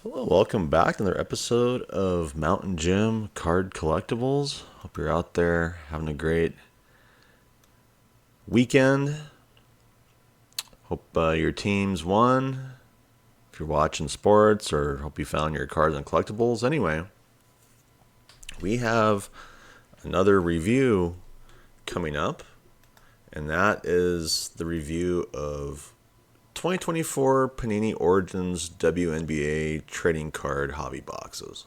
Hello, welcome back to another episode of Mountain Gym Card Collectibles. Hope you're out there having a great weekend. Hope your teams won. If you're watching sports, or hope you found your cards and collectibles. Anyway, we have another review coming up, and that is the review of 2024 Panini Origins WNBA trading card hobby boxes.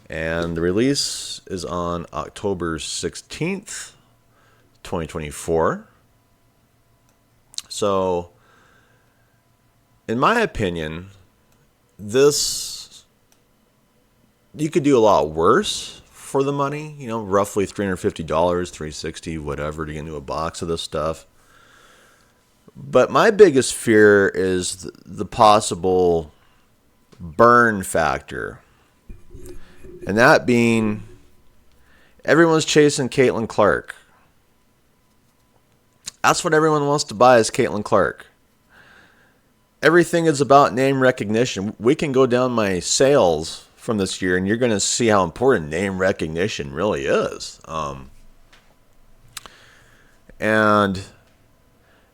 And the release is on October 16th, 2024. So, in my opinion, this, you could do a lot worse for the money. You know, roughly $350, $360, whatever, to get into a box of this stuff. But my biggest fear is the possible burn factor. And that being, everyone's chasing Caitlin Clark. That's what everyone wants to buy, is Caitlin Clark. Everything is about name recognition. We can go down my sales from this year, and you're going to see how important name recognition really is. And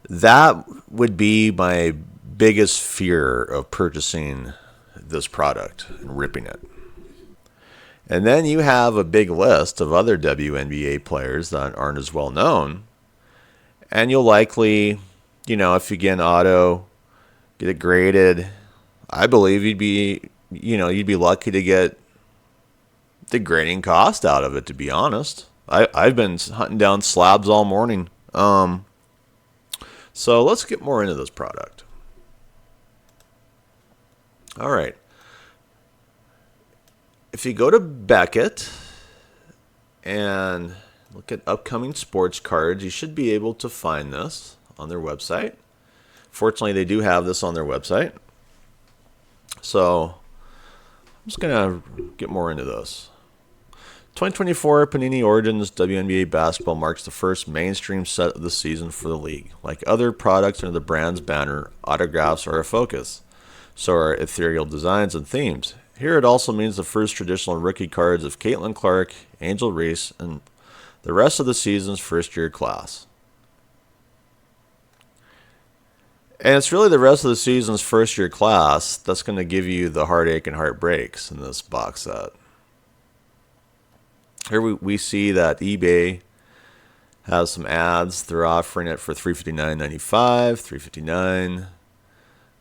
that would be my biggest fear of purchasing this product and ripping it. And then you have a big list of other WNBA players that aren't as well known. And you'll likely, if you get an auto, get it graded, I believe you'd be lucky to get the grading cost out of it, to be honest. I've been hunting down slabs all morning. So let's get more into this product. All right. If you go to Beckett and look at upcoming sports cards, you should be able to find this on their website. Fortunately, they do have this on their website. So I'm just going to get more into this. 2024 Panini Origins WNBA Basketball marks the first mainstream set of the season for the league. Like other products under the brand's banner, autographs are a focus. So are ethereal designs and themes. Here it also means the first traditional rookie cards of Caitlin Clark, Angel Reese, and the rest of the season's first-year class. And it's really the rest of the season's first-year class that's going to give you the heartache and heartbreaks in this box set. Here we see that eBay has some ads. They're offering it for $359.95, $359.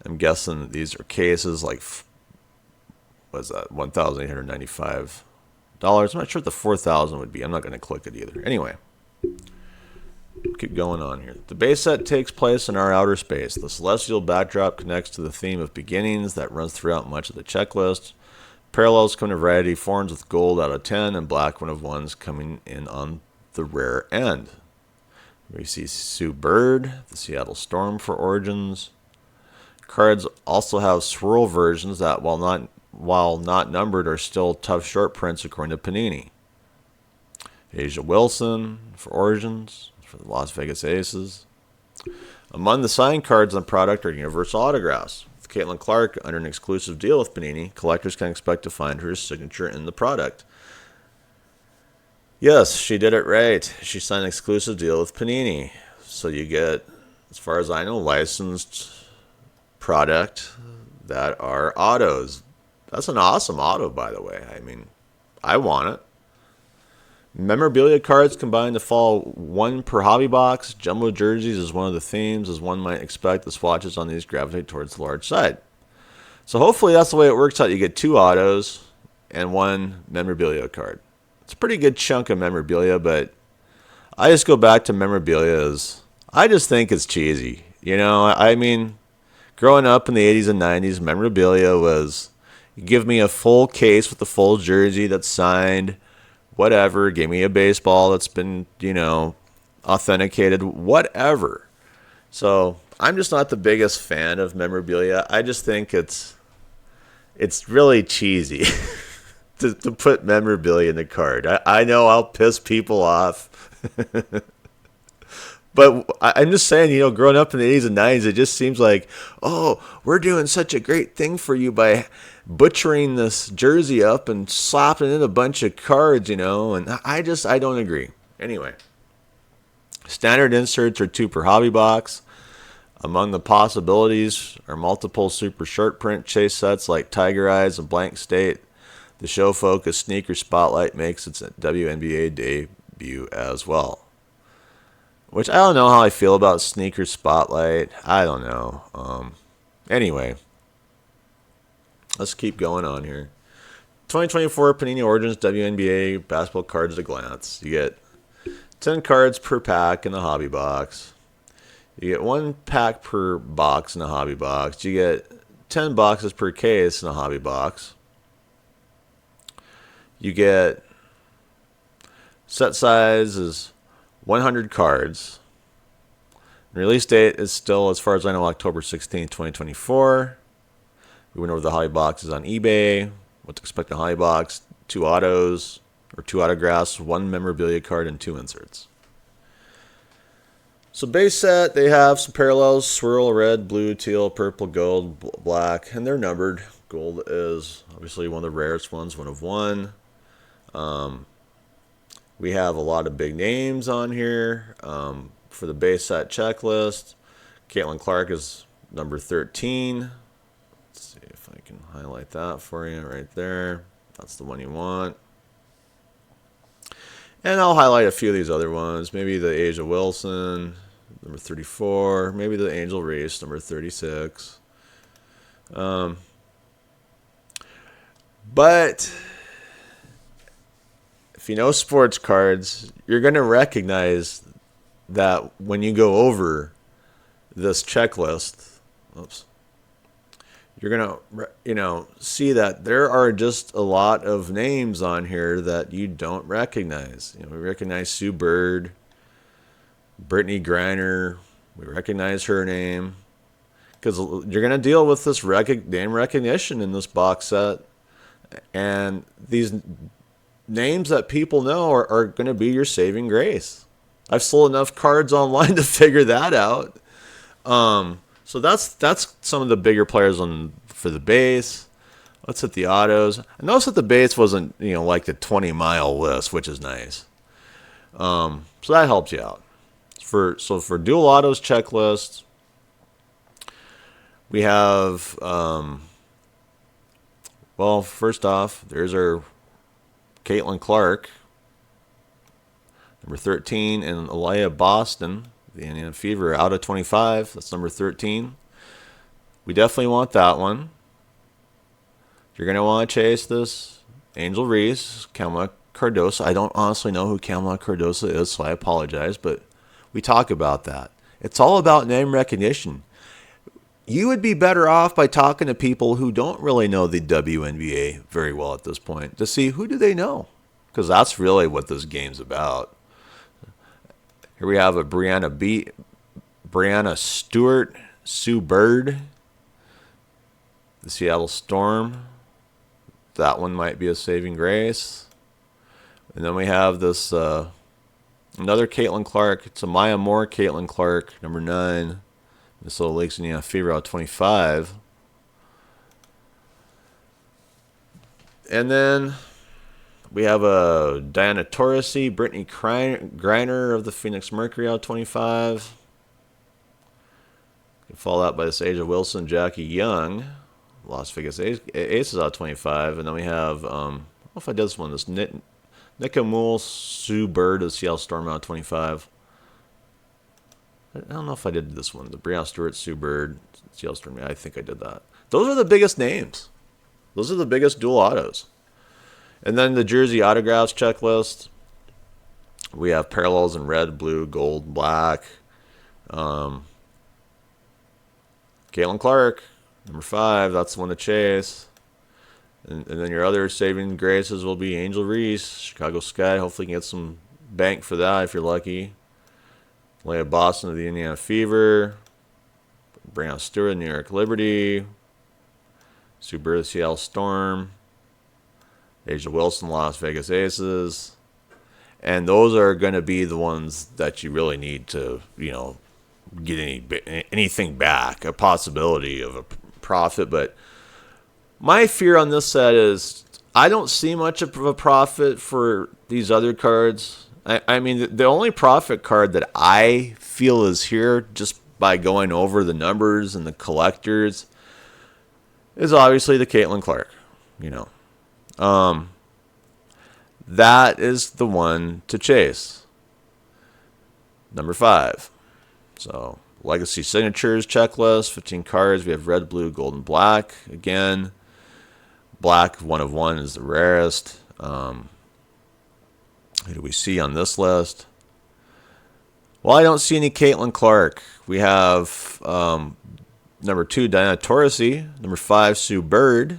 I'm guessing these are cases like, what is that, $1,895. I'm not sure what the $4,000 would be. I'm not going to click it either. Anyway, keep going on here. The base set takes place in our outer space. The celestial backdrop connects to the theme of beginnings that runs throughout much of the checklist. Parallels come in a variety of forms, with gold out of 10 and black 1 of 1s coming in on the rare end. We see Sue Bird, the Seattle Storm for Origins. Cards also have swirl versions that, while not numbered, are still tough short prints according to Panini. Asia Wilson for Origins, for the Las Vegas Aces. Among the signed cards on the product are universal autographs. With Caitlin Clark under an exclusive deal with Panini, collectors can expect to find her signature in the product. Yes, she did it right. She signed an exclusive deal with Panini. So you get, as far as I know, licensed product that are autos. That's an awesome auto, by the way. I mean, I want it. Memorabilia cards combined to fall 1 per hobby box. Jumbo jerseys is one of the themes. As one might expect, the swatches on these gravitate towards the large side. So hopefully that's the way it works out. You get 2 autos and 1 memorabilia card. It's a pretty good chunk of memorabilia, but I just go back to memorabilia as, I just think it's cheesy. I mean, growing up in the 80s and 90s, memorabilia was, you give me a full case with the full jersey that's signed, whatever, give me a baseball that's been, authenticated, whatever. So I'm just not the biggest fan of memorabilia. I just think it's really cheesy to put memorabilia in the card. I know I'll piss people off, But I'm just saying, growing up in the 80s and 90s, it just seems like, oh, we're doing such a great thing for you by butchering this jersey up and slapping in a bunch of cards, and I don't agree. Anyway, standard inserts are 2 per hobby box. Among the possibilities are multiple super short print chase sets like Tiger Eyes and Blank State. The show focus Sneaker Spotlight makes its WNBA debut as well. Which I don't know how I feel about Sneaker Spotlight. I don't know. Anyway, let's keep going on here. 2024 Panini Origins WNBA basketball cards at a glance. You get 10 cards per pack in the hobby box. You get 1 pack per box in the hobby box. You get 10 boxes per case in the hobby box. You get set size is 100 cards. Release date is still, as far as I know, October 16th, 2024. We went over the hobby boxes on eBay. What to expect in a hobby box: 2 autos, or 2 autographs, 1 memorabilia card, and 2 inserts. So base set, they have some parallels: swirl, red, blue, teal, purple, gold, black, and they're numbered. Gold is obviously one of the rarest ones, 1 of 1. We have a lot of big names on here. For the base set checklist, Caitlin Clark is number 13. Let's see if I can highlight that for you right there. That's the one you want. And I'll highlight a few of these other ones. Maybe the Asia Wilson, number 34. Maybe the Angel Reese, number 36. But if you know sports cards, you're going to recognize that when you go over this checklist, you're going to, see that there are just a lot of names on here that you don't recognize. We recognize Sue Bird, Brittany Griner. We recognize her name because you're going to deal with this name recognition in this box set. And these names that people know are going to be your saving grace. I've sold enough cards online to figure that out. So that's some of the bigger players for the base. Let's hit the autos. I noticed that the base wasn't, like the 20-mile list, which is nice. So that helps you out. For dual autos checklist, we have, first off, there's our Caitlin Clark, number 13, and Aliyah Boston, the Indiana Fever, out of 25. That's number 13. We definitely want that one. You're going to want to chase this Angel Reese, Kamala Cardoso. I don't honestly know who Kamala Cardoso is, so I apologize, but we talk about that. It's all about name recognition. You would be better off by talking to people who don't really know the WNBA very well at this point to see who do they know, because that's really what this game's about. Here we have a Brianna Stewart, Sue Bird, the Seattle Storm. That one might be a saving grace. And then we have this another Caitlin Clark. It's a Maya Moore Caitlin Clark, number 9. Minnesota Lakes Indiana Fever out 25. And then we have a Diana Taurasi, Brittany Griner of the Phoenix Mercury out 25. You can follow that by this Asia Wilson, Jackie Young, Las Vegas Aces out 25. And then we have, I don't know if I did this one, this Nika Moole, Sue Bird of the Seattle Storm out 25. I don't know if I did this one. The Brianna Stewart, Sue Bird, Seattle Storm. I think I did that. Those are the biggest names. Those are the biggest dual autos. And then the jersey autographs checklist. We have parallels in red, blue, gold, black. Caitlin Clark, number 5. That's the one to chase. And then your other saving graces will be Angel Reese, Chicago Sky. Hopefully you can get some bank for that if you're lucky. Leah Boston of the Indiana Fever. Brianna Stewart, New York Liberty. Sue Bird, the Seattle Storm. Asia Wilson, Las Vegas Aces. And those are going to be the ones that you really need to, get anything back, a possibility of a profit. But my fear on this set is I don't see much of a profit for these other cards. I mean, the only profit card that I feel is here, just by going over the numbers and the collectors, is obviously the Caitlin Clark. That is the one to chase. Number 5. So, Legacy Signatures checklist, 15 cards. We have red, blue, gold, and black. Again, black, 1 of 1 is the rarest. Who do we see on this list? Well, I don't see any Caitlin Clark. We have number 2, Diana Taurasi. Number 5, Sue Bird.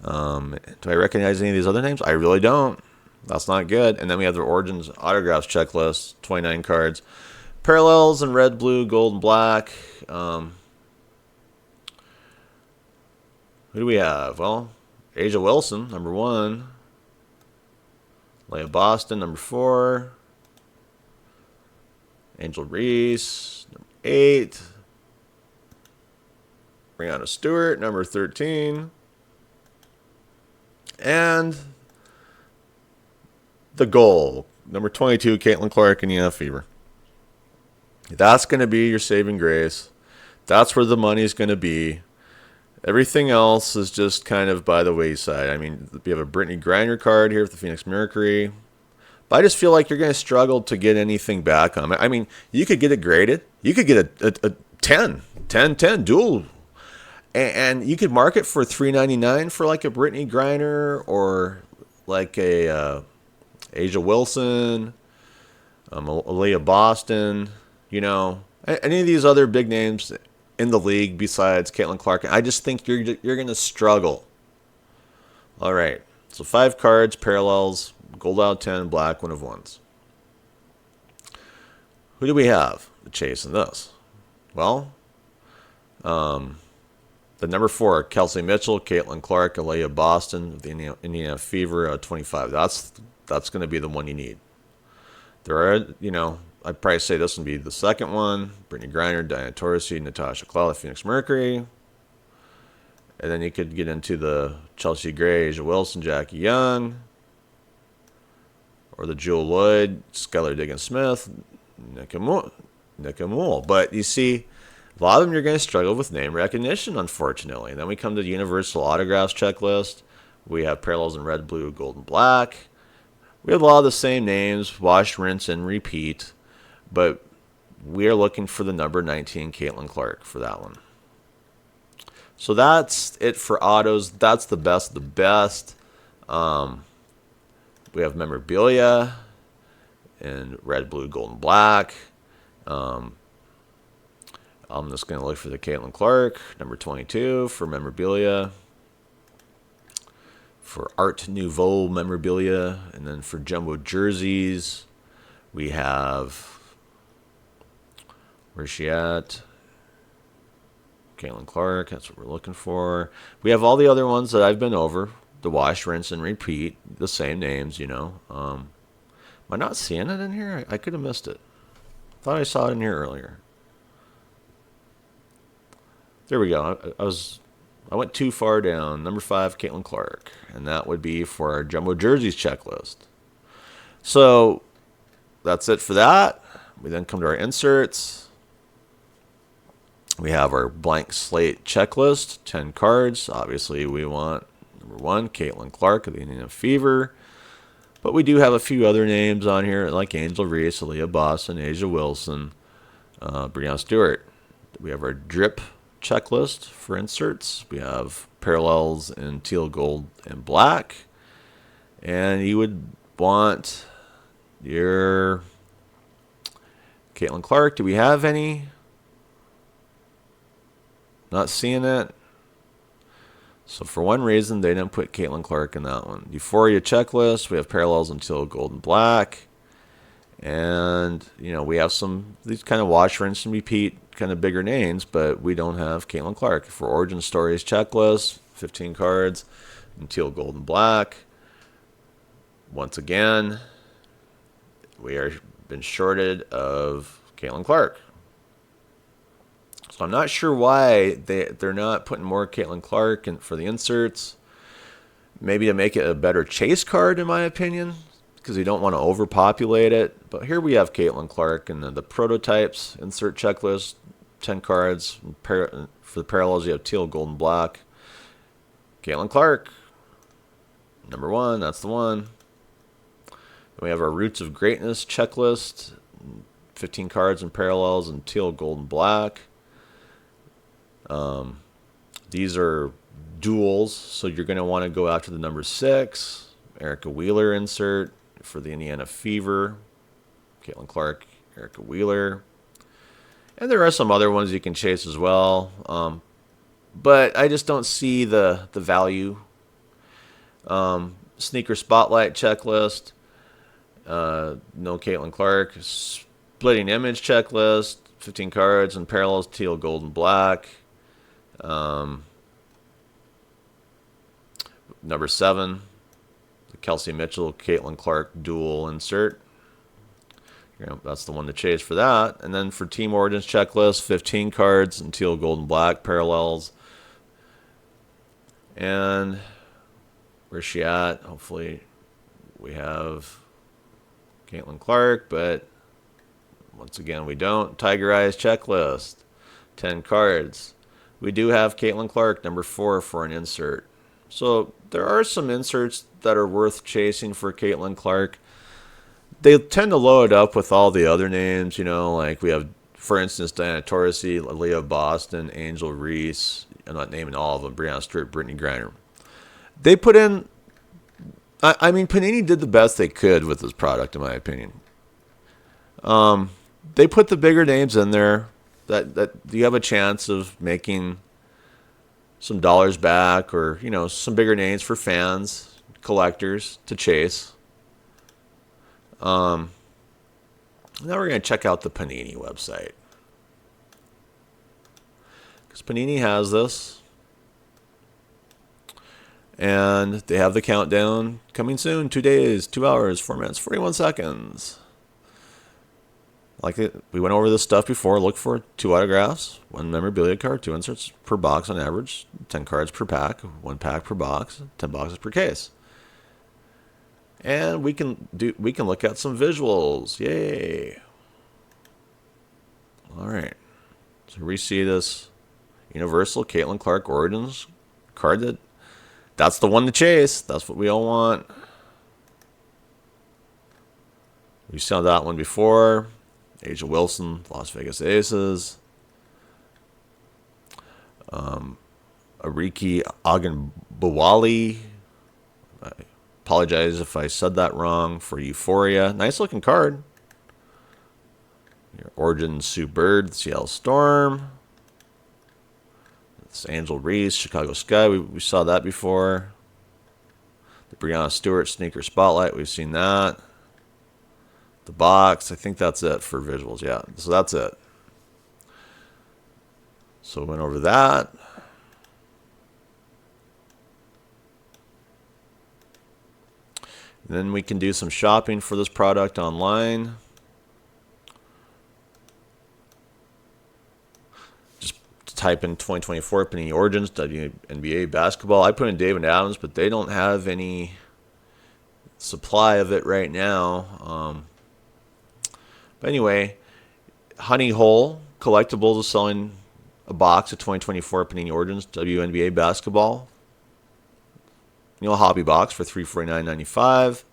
Do I recognize any of these other names? I really don't. That's not good. And then we have the Origins Autographs checklist, 29 cards. Parallels in red, blue, gold, and black. Who do we have? Well, Asia Wilson, number 1. Leah Boston, number 4. Angel Reese, number 8. Brianna Stewart, number 13. And the goal, number 22, Caitlin Clark and EF Fever. That's going to be your saving grace. That's where the money's going to be. Everything else is just kind of by the wayside. I mean, we have a Brittany Griner card here with the Phoenix Mercury. But I just feel like you're going to struggle to get anything back on it. I mean, you could get it graded. You could get a 10 dual. And you could mark it for $3.99 for like a Brittany Griner or like a Asia Wilson, Aaliyah Boston, any of these other big names in the league besides Caitlin Clark. I just think you're going to struggle. All right, so 5 cards, parallels, gold out of 10, black, 1 of 1s. Who do we have to chase in this? Well, the number 4, Kelsey Mitchell, Caitlin Clark, Aaliyah Boston, the Indiana Fever, 25. That's going to be the one you need. There are, I'd probably say this would be the second one. Brittany Griner, Diana Taurasi, Natasha Cloud, Phoenix Mercury. And then you could get into the Chelsea Gray, Asia Wilson, Jackie Young. Or the Jewel Lloyd, Skylar Diggins-Smith, Nika But you see, a lot of them you're going to struggle with name recognition, unfortunately. And then we come to the Universal Autographs checklist. We have parallels in red, blue, gold, and black. We have a lot of the same names, wash, rinse, and repeat. But we are looking for the number 19, Caitlin Clark, for that one. So that's it for autos. That's the best of the best. We have memorabilia in red, blue, gold, and black. I'm just going to look for the Caitlin Clark, number 22 for memorabilia. For Art Nouveau memorabilia. And then for jumbo jerseys, we have, where's she at? Caitlin Clark, that's what we're looking for. We have all the other ones that I've been over. The wash, rinse, and repeat. The same names, Am I not seeing it in here? I could have missed it. Thought I saw it in here earlier. There we go. I went too far down. Number 5, Caitlin Clark. And that would be for our jumbo jerseys checklist. So that's it for that. We then come to our inserts. We have our blank slate checklist, 10 cards. Obviously, we want number 1, Caitlin Clark of the Indiana Fever. But we do have a few other names on here, like Angel Reese, Aaliyah Boston, Asia Wilson, Brianna Stewart. We have our drip checklist for inserts. We have parallels in teal, gold, and black. And you would want your Caitlin Clark. Do we have any? Not seeing it. So for one reason, they didn't put Caitlin Clark in that one. Euphoria checklist. We have parallels in teal, gold, and black. And, we have these kind of wash, rinse, and repeat kind of bigger names, but we don't have Caitlin Clark. For Origin Stories checklist, 15 cards in teal, gold, and black. Once again, we are been shorted of Caitlin Clark. So I'm not sure why they're not putting more Caitlin Clark in for the inserts. Maybe to make it a better chase card, in my opinion, because you don't want to overpopulate it. But here we have Caitlin Clark and the prototypes insert checklist, 10 cards. For the parallels, you have teal, gold, and black. Caitlin Clark, number 1, that's the one. Then we have our Roots of Greatness checklist, 15 cards and parallels in teal, gold, and black. These are duels, so you're going to want to go after the number 6. Erica Wheeler insert for the Indiana Fever. Caitlin Clark, Erica Wheeler. And there are some other ones you can chase as well. But I just don't see the value. Sneaker Spotlight checklist. No Caitlin Clark. Splitting Image checklist. 15 cards and parallels, teal, gold, and black. Number 7, the Kelsey Mitchell, Caitlin Clark dual insert. That's the one to chase for that. And then for Team Origins checklist, 15 cards and teal, gold, and black parallels. And where's she at? Hopefully we have Caitlin Clark, but once again we don't. Tiger Eyes checklist, 10 cards. We do have Caitlin Clark, number 4, for an insert. So there are some inserts that are worth chasing for Caitlin Clark. They tend to load up with all the other names, like we have, for instance, Diana Taurasi, Leah Boston, Angel Reese. I'm not naming all of them. Brianna Stewart, Brittany Griner. They put in, I mean, Panini did the best they could with this product, in my opinion. They put the bigger names in there that you have a chance of making some dollars back, or some bigger names for fans, collectors to chase. Now we're going to check out the Panini website, because Panini has this, and they have the countdown coming soon. 2 days, 2 hours, 4 minutes, 41 seconds. We went over this stuff before. Look for 2 autographs, 1 memorabilia card, 2 inserts per box on average, 10 cards per pack, 1 pack per box, 10 boxes per case. And we can look at some visuals. Yay! All right. So we see this Universal Caitlin Clark Origins card. That's the one to chase. That's what we all want. We saw that one before. Asia Wilson, Las Vegas Aces. Ariki Aganbawali. I apologize if I said that wrong, for Euphoria. Nice looking card. Your Origin Sue Bird, Seattle Storm. It's Angel Reese, Chicago Sky. We saw that before. The Brianna Stewart Sneaker Spotlight. We've seen that. The box. I think that's it for visuals. Yeah, so that's it. So we went over that. And then we can do some shopping for this product online. Just type in 2024 Panini Origins WNBA basketball. I put in David Adams, but they don't have any supply of it right now. But anyway, Honey Hole Collectibles is selling a box of 2024 Panini Origins WNBA basketball. Hobby box for $349.95.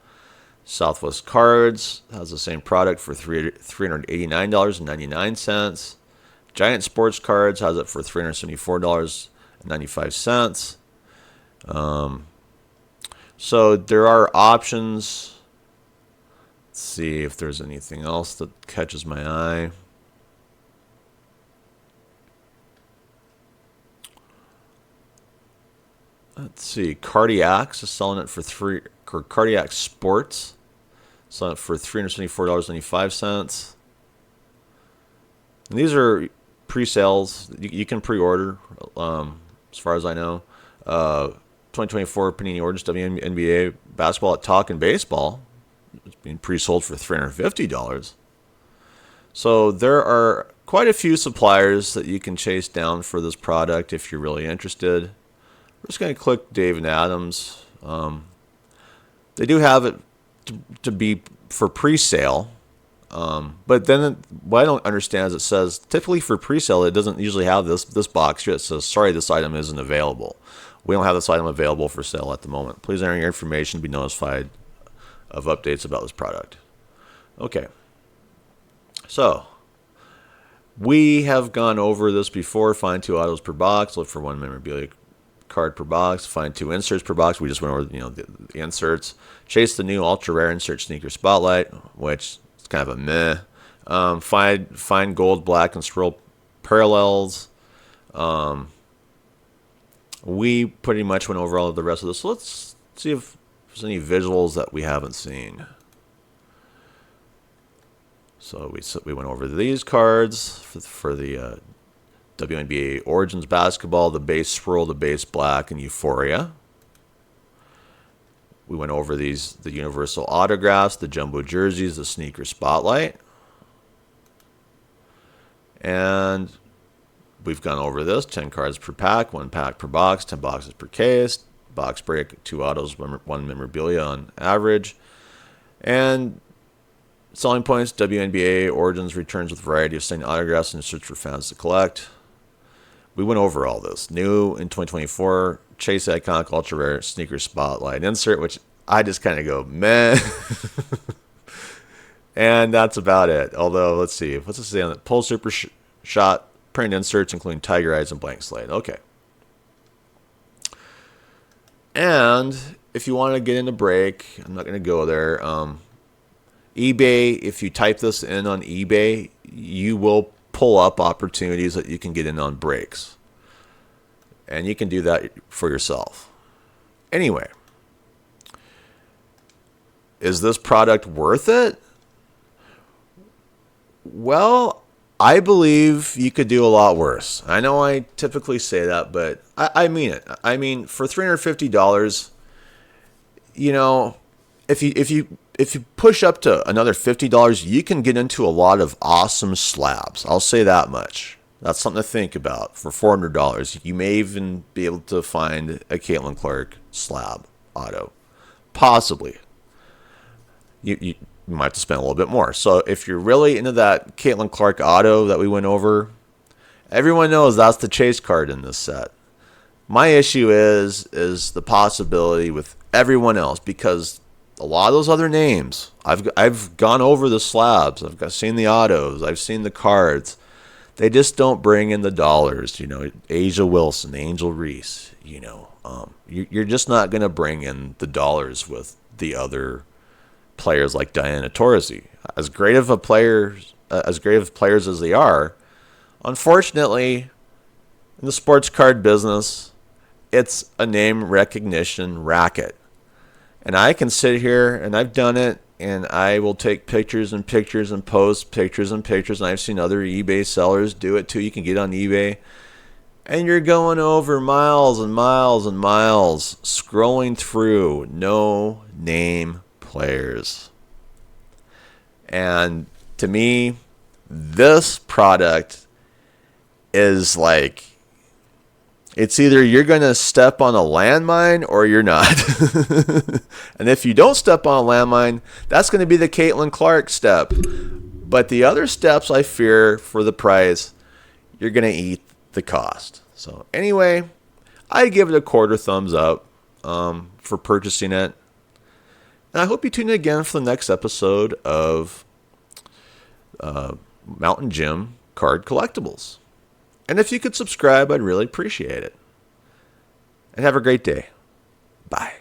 Southwest Cards has the same product for $389.99. Giant Sports Cards has it for $374.95. So there are options. Let's see if there's anything else that catches my eye. Let's see. Cardiacs is selling it for Cardiac Sports, selling it for $374.95. And these are pre-sales. You can pre-order, as far as I know. 2024 Panini Origins WNBA basketball at Talkin' Baseball. It's being pre-sold for $350. So there are quite a few suppliers that you can chase down for this product if you're really interested. We're just going to click Dave and Adams. They do have it to be for pre-sale. But then what I don't understand is it says typically for pre-sale it doesn't usually have this box here. It says sorry, this item isn't available. We don't have this item available for sale at the moment. Please enter your information to be notified of updates about this product. Okay. So we have gone over this before. Find 2 autos per box. Look for 1 memorabilia card per box. Find 2 inserts per box. We just went over the inserts. Chase the new ultra rare insert sneaker spotlight, which it's kind of a meh. Find gold, black, and swirl parallels. We pretty much went over all of the rest of this. So let's see if there's any visuals that we haven't seen. So we went over these cards for the WNBA Origins basketball, the base swirl, the base black, and Euphoria. We went over the universal autographs, the jumbo jerseys, the sneaker spotlight. And we've gone over this, 10 cards per pack, 1 pack per box, 10 boxes per case, box break, 2 autos, 1 memorabilia on average. And selling points, WNBA Origins returns with a variety of signed autographs and inserts for fans to collect. We went over all this. New in 2024, Chase Iconic Ultra Rare Sneaker Spotlight insert, which I just kind of go, meh. And that's about it. Although, let's see. What's it say on it? Pull Super Shot print inserts, including Tiger Eyes and Blank Slate. Okay. And if you want to get into break, I'm not going to go there. eBay, if you type this in on eBay, you will pull up opportunities that you can get in on breaks. And you can do that for yourself. Anyway, is this product worth it? Well, I believe you could do a lot worse. I know I typically say that, but I mean it. I mean, for $350, if you push up to another $50, you can get into a lot of awesome slabs. I'll say that much. That's something to think about. For $400, you may even be able to find a Caitlin Clark slab auto. Possibly. You might have to spend a little bit more. So if you're really into that Caitlin Clark auto that we went over, everyone knows that's the chase card in this set. My issue is the possibility with everyone else, because a lot of those other names, I've gone over the slabs, I've seen the autos, I've seen the cards. They just don't bring in the dollars. Asia Wilson, Angel Reese. You're just not going to bring in the dollars with the other players like Diana Taurasi. As great of players as they are, unfortunately, in the sports card business, it's a name recognition racket. And I can sit here, and I've done it, and I will take pictures and pictures and post pictures and pictures, and I've seen other eBay sellers do it too. You can get on eBay, and you're going over miles and miles and miles scrolling through no-name players. And to me, this product is like, it's either you're going to step on a landmine or you're not. And if you don't step on a landmine, that's going to be the Caitlin Clark step. But the other steps, I fear, for the price, you're going to eat the cost. So anyway, I give it a quarter thumbs up for purchasing it. And I hope you tune in again for the next episode of Mountain Gym Card Collectibles. And if you could subscribe, I'd really appreciate it. And have a great day. Bye.